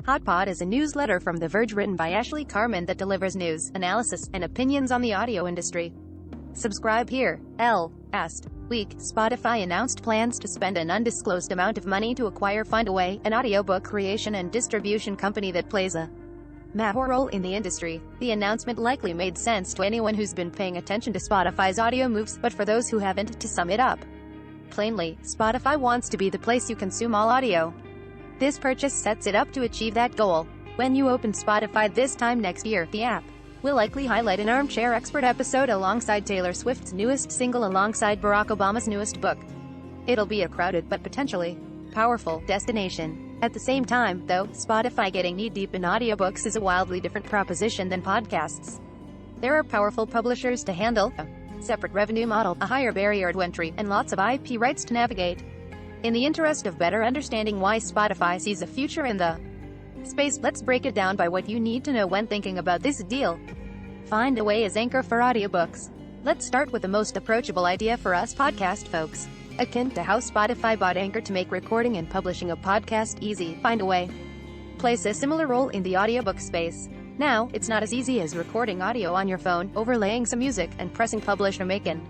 Hot Pod is a newsletter from The Verge written by Ashley Carmen that delivers news, analysis, and opinions on the audio industry. Subscribe here. Last week, Spotify announced plans to spend an undisclosed amount of money to acquire FindaWay, an audiobook creation and distribution company that plays a major role in the industry. The announcement likely made sense to anyone who's been paying attention to Spotify's audio moves, but for those who haven't, to sum it up plainly, Spotify wants to be the place you consume all audio. This purchase sets it up to achieve that goal. When you open Spotify this time next year, the app will likely highlight an armchair expert episode alongside Taylor Swift's newest single alongside Barack Obama's newest book. It'll be a crowded but potentially powerful destination. At the same time, though, Spotify getting knee-deep in audiobooks is a wildly different proposition than podcasts. There are powerful publishers to handle, a separate revenue model, a higher barrier to entry, and lots of IP rights to navigate. In the interest of better understanding why Spotify sees a future in the space, let's break it down by what you need to know when thinking about this deal. FindaWay is anchor for audiobooks. Let's start with the most approachable idea for us podcast folks. Akin to how Spotify bought Anchor to make recording and publishing a podcast easy, FindaWay plays a similar role in the audiobook space. Now, it's not as easy as recording audio on your phone, overlaying some music, and pressing publish or make an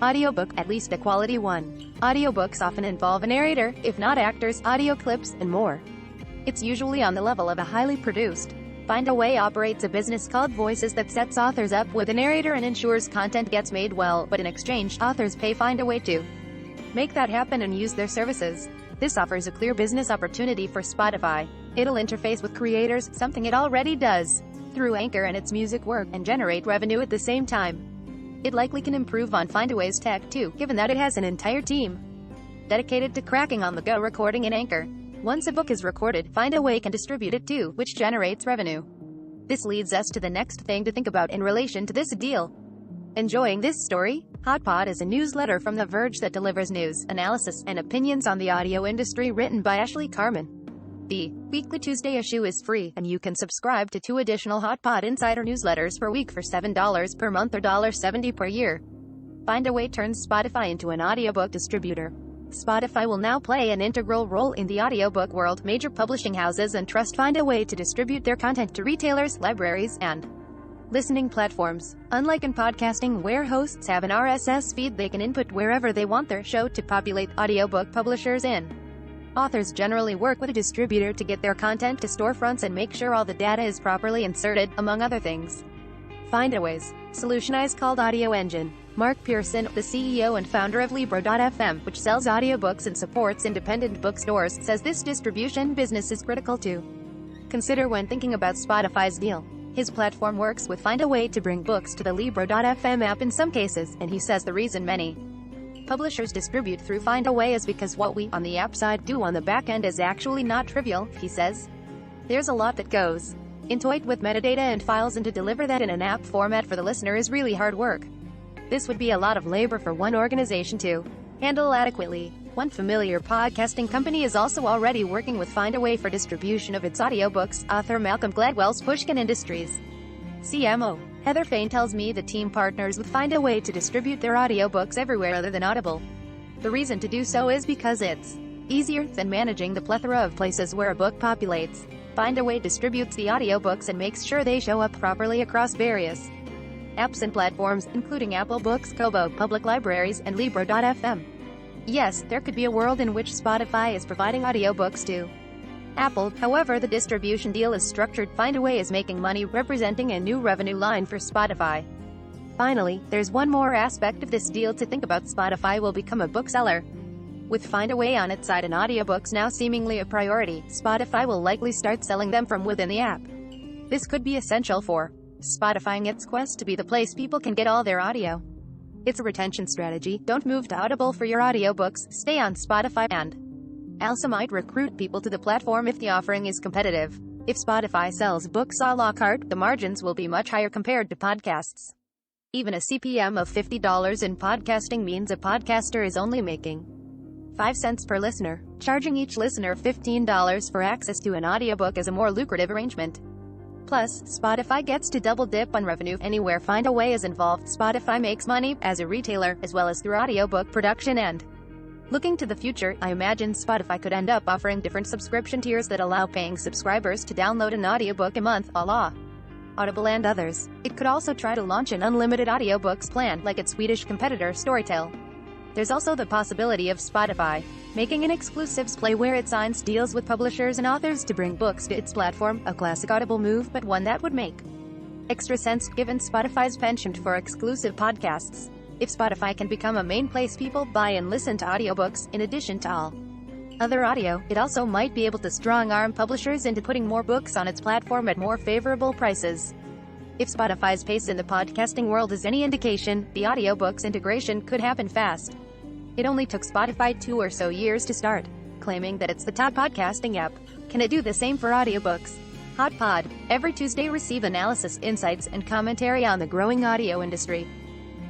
audiobook, at least a quality one. Audiobooks often involve a narrator, if not actors, audio clips, and more. It's usually on the level of a highly produced. FindaWay operates a business called Voices that sets authors up with a narrator and ensures content gets made well, but in exchange, authors pay FindaWay to make that happen and use their services. This offers a clear business opportunity for Spotify. It'll interface with creators, something it already does, through Anchor and its music work, and generate revenue at the same time. It likely can improve on FindaWay's tech too, given that it has an entire team dedicated to cracking on-the-go recording in Anchor. Once a book is recorded, FindaWay can distribute it too, which generates revenue. This leads us to the next thing to think about in relation to this deal. Enjoying this story? Hot Pod is a newsletter from The Verge that delivers news, analysis, and opinions on the audio industry written by Ashley Carmen. The weekly Tuesday issue is free, and you can subscribe to 2 additional Hot Pod Insider newsletters per week for $7 per month or $70 per year. FindaWay turns Spotify into an audiobook distributor. Spotify will now play an integral role in the audiobook world. Major publishing houses and trust FindaWay to distribute their content to retailers, libraries, and listening platforms. Unlike in podcasting, where hosts have an RSS feed they can input wherever they want their show to populate, audiobook publishers and authors generally work with a distributor to get their content to storefronts and make sure all the data is properly inserted, among other things. FindaWay's solution is called Audio Engine. Mark Pearson, the CEO and founder of Libro.fm, which sells audiobooks and supports independent bookstores, says this distribution business is critical to consider when thinking about Spotify's deal. His platform works with FindaWay to bring books to the Libro.fm app in some cases, and he says the reason many publishers distribute through FindaWay is because what we, on the app side, do on the back end is actually not trivial, he says. There's a lot that goes into it with metadata and files, and to deliver that in an app format for the listener is really hard work. This would be a lot of labor for one organization to handle adequately. One familiar podcasting company is also already working with FindaWay for distribution of its audiobooks, author Malcolm Gladwell's Pushkin Industries CMO Heather Fain tells me the team partners with FindaWay to distribute their audiobooks everywhere other than Audible. The reason to do so is because it's easier than managing the plethora of places where a book populates. FindaWay distributes the audiobooks and makes sure they show up properly across various apps and platforms, including Apple Books, Kobo, public libraries, and Libro.fm. Yes, there could be a world in which Spotify is providing audiobooks to Apple. However, the distribution deal is structured. FindaWay is making money, representing a new revenue line for Spotify. Finally, there's one more aspect of this deal to think about. Spotify will become a bookseller. With FindaWay on its side and audiobooks now seemingly a priority, Spotify will likely start selling them from within the app. This could be essential for Spotify in its quest to be the place people can get all their audio. It's a retention strategy. Don't move to Audible for your audiobooks, stay on Spotify, and also might recruit people to the platform if the offering is competitive. If Spotify sells books a la carte, the margins will be much higher compared to podcasts. Even a CPM of $50 in podcasting means a podcaster is only making 5 cents per listener. Charging each listener $15 for access to an audiobook is a more lucrative arrangement. Plus, Spotify gets to double dip on revenue. Anywhere FindaWay is involved, Spotify makes money, as a retailer, as well as through audiobook production and Looking to the future, I imagine Spotify could end up offering different subscription tiers that allow paying subscribers to download an audiobook a month, a la Audible and others. It could also try to launch an unlimited audiobooks plan, like its Swedish competitor Storytel. There's also the possibility of Spotify making an exclusives play where it signs deals with publishers and authors to bring books to its platform, a classic Audible move, but one that would make extra sense given Spotify's penchant for exclusive podcasts. If Spotify can become a main place people buy and listen to audiobooks, in addition to all other audio, it also might be able to strong-arm publishers into putting more books on its platform at more favorable prices. If Spotify's pace in the podcasting world is any indication, the audiobooks integration could happen fast. It only took Spotify 2 or so years to start, claiming that it's the top podcasting app. Can it do the same for audiobooks? Hot Pod. Every Tuesday receive analysis, insights, and commentary on the growing audio industry.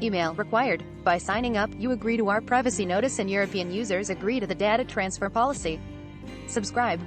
Email required. By signing up, you agree to our privacy notice and European users agree to the data transfer policy. Subscribe.